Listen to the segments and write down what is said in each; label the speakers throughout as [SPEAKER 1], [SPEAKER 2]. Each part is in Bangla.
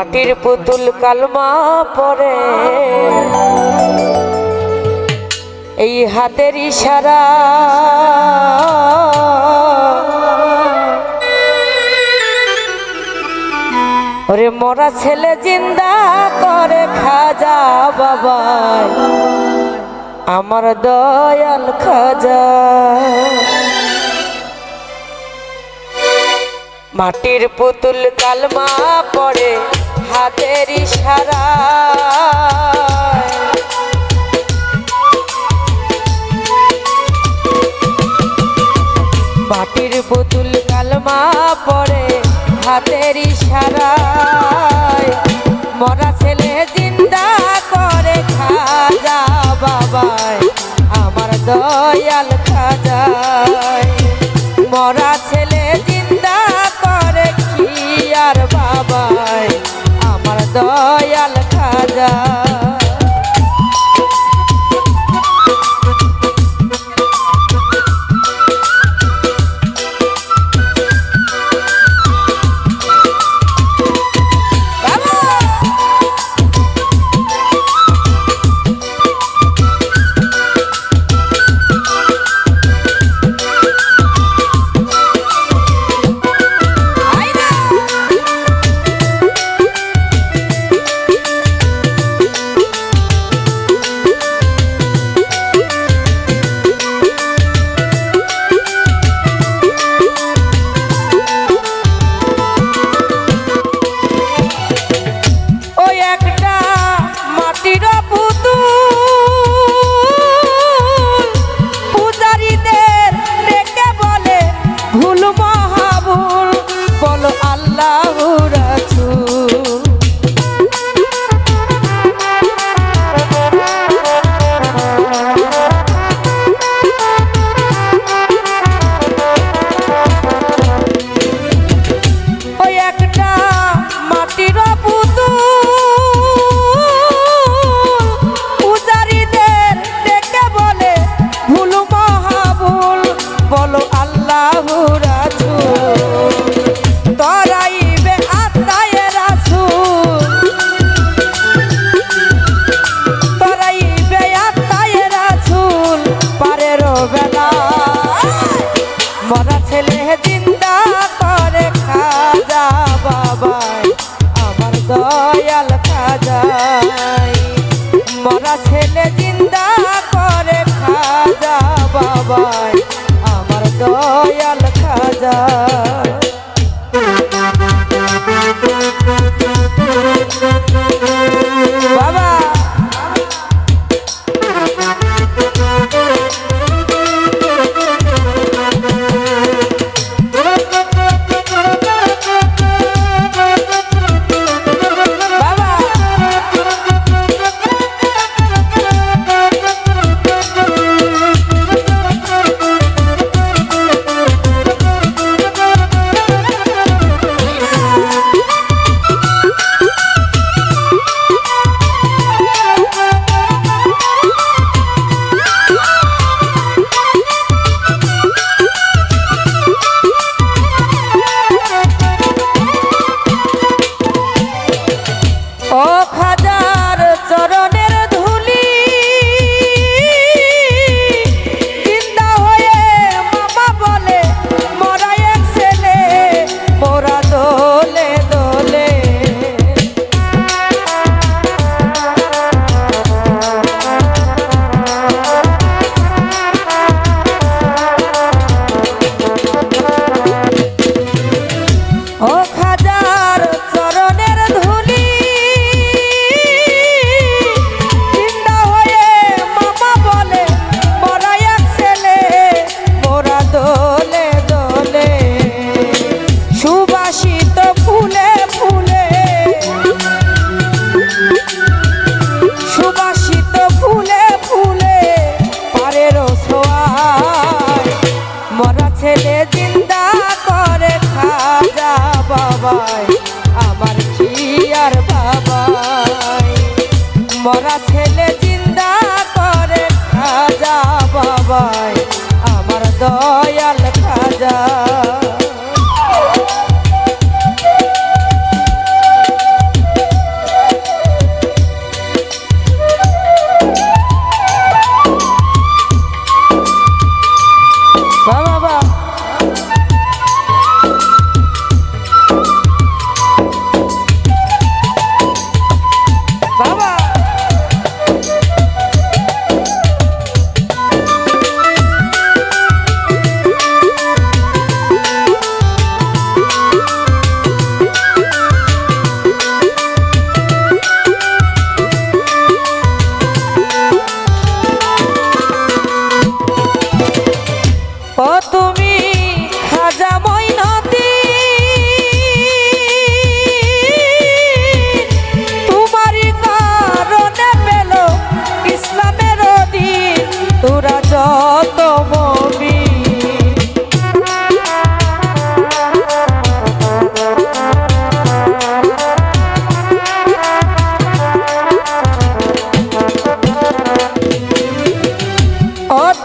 [SPEAKER 1] মাটির পুতুল কালমা পড়ে এই হাতের ইশারা ওরে মরা ছেলে জিন্দা করে খাজা বাবাই আমার দয়াল খাজা। মাটির পুতুল কালমা পড়ে হাতের ইশারা মাটির পুতুল কালমা পড়ে হাতের ইশারায় মরা ছেলে জিন্দা করে খাজা বাবাই আমার দয়াল খাজাই। মরা ছেলে জিন্দা করে খিয়ার বাবাই আমার দয়াল খাজা। মরা ছেলে জিন্দা করে খাজা বাবাই আমার দয়াল খাজাই। মরা ছেলে জিন্দা করে খাজা বাবাই আমার দয়াল খাজা। বাবা ছেলে জিন্দা করে খাজা বাবাই আমার খিয়ার বাবাই। মরা ছেলে জিন্দা করে খাজা বাবাই আমার দয়াল খাজা।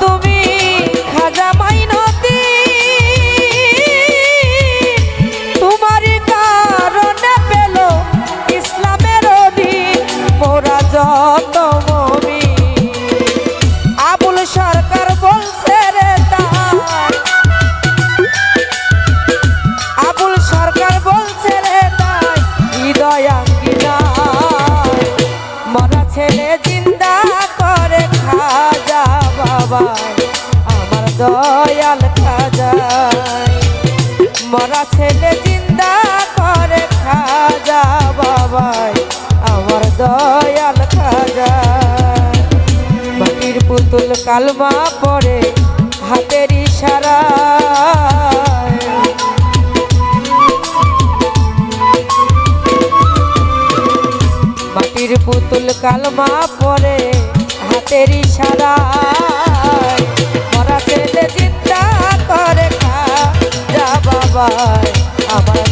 [SPEAKER 1] তুমি খাজা মাইনতি তোমারই কারণে পেল ইসলামের অধীন মোরা যত মুমিন। আবুল সরকার বলছে রে তাই, আবুল সরকার বলছে রে তাই হৃদয়াঙ্গিনায় মরা ছেলে জিন্দা করে খাজা বাবাই আমার দয়াল খাজাই। মরা ছেলে জিন্দা করে খাজা বাবাই আমার দয়াল খাজাই। মাটির পুতুল কালমা পড়ে হাতের ইশারায়, মাটির পুতুল কালমা পড়ে হাতের ইশারায় মরা ছেলে জিন্দা করে খাজা বাবাই আমার